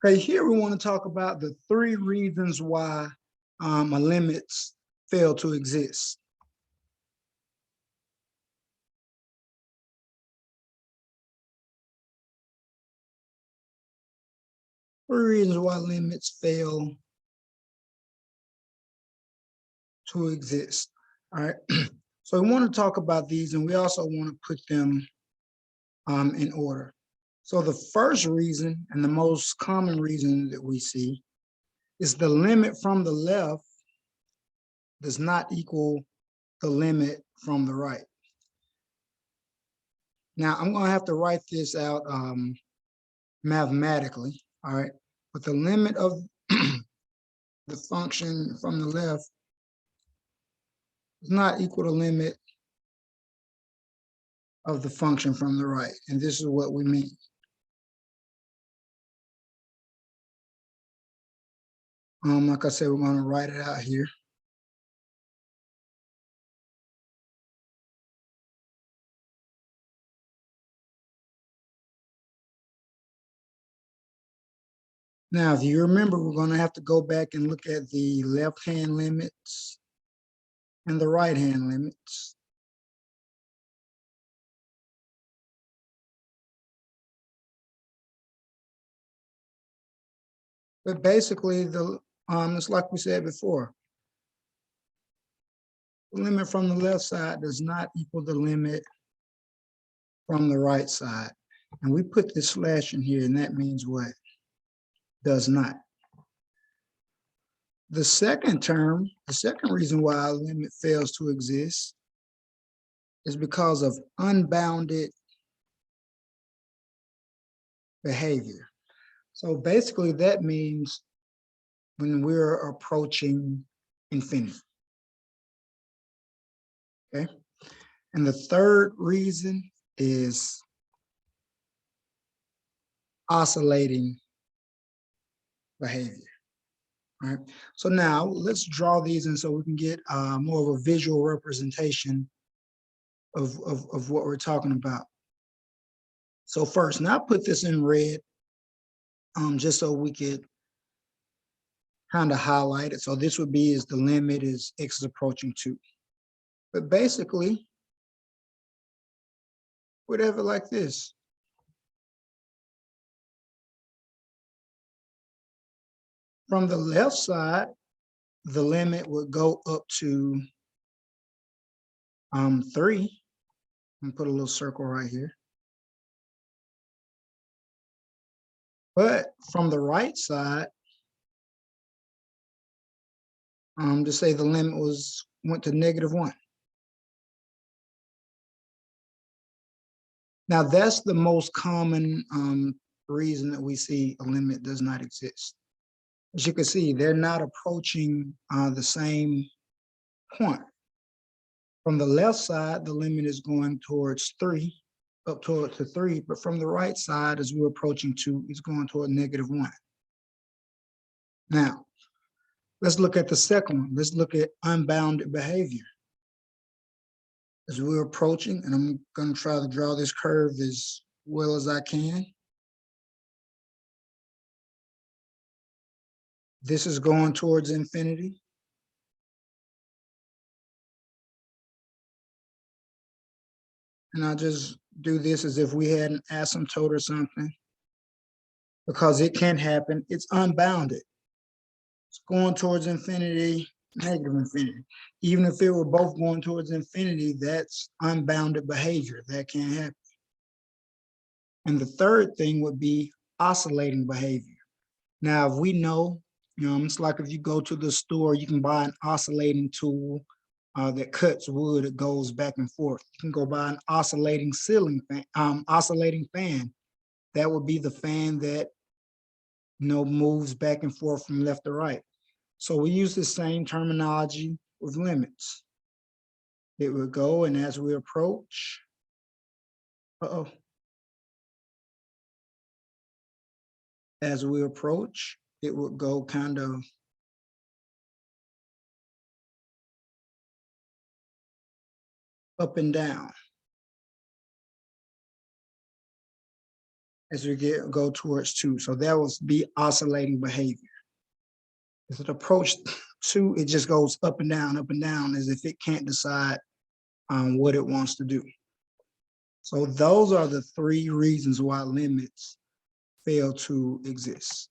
Okay, here we want to talk about the 3 reasons why limits fail to exist. Three reasons why limits fail to exist. All right. So we want to talk about these, and we also want to put them in order. So the first reason, and the most common reason that we see, is the limit from the left does not equal the limit from the right. Now, I'm going to have to write this out mathematically, all right? But the limit of the function from the left does not equal the limit of the function from the right. And this is what we mean. Like I said, we're going to write it out here. Now, if you remember, we're going to have to go back and look at the left-hand limits and the right-hand limits. But basically, it's like we said before, the limit from the left side does not equal the limit from the right side. And we put this slash in here, and that means what? Does not. The second term, the second reason why a limit fails to exist is because of unbounded behavior. So basically that means when we're approaching infinity. Okay. And the third reason is oscillating behavior. All right. So now let's draw these in so we can get more of a visual representation of what we're talking about. So first, now I put this in red just so we could kind of highlight it. So this would be is the limit is x is approaching 2. But basically, we'd have it like this. From the left side, the limit would go up to 3. And put a little circle right here. But from the right side, to say the limit went to -1. Now that's the most common reason that we see a limit does not exist. As you can see, they're not approaching the same point. From the left side, the limit is going towards 3, up towards the 3, but from the right side, as we're approaching 2, it's going toward -1. Now, let's look at the second one. Let's look at unbounded behavior. As we're approaching, and I'm going to try to draw this curve as well as I can. This is going towards infinity. And I'll just do this as if we had an asymptote or something, because it can happen. It's unbounded. It's going towards infinity, negative infinity. Even if it were both going towards infinity, that's unbounded behavior. That can't happen. And the third thing would be oscillating behavior. Now, if we know, it's like if you go to the store, you can buy an oscillating tool that cuts wood, it goes back and forth. You can go buy an oscillating ceiling fan, oscillating fan. That would be the fan that moves back and forth from left to right. So we use the same terminology with limits. It would go, and as we approach, as we approach, it would go kind of up and down. as we go towards 2. So that was be oscillating behavior. As it approach 2, it just goes up and down, as if it can't decide what it wants to do. So those are the 3 reasons why limits fail to exist.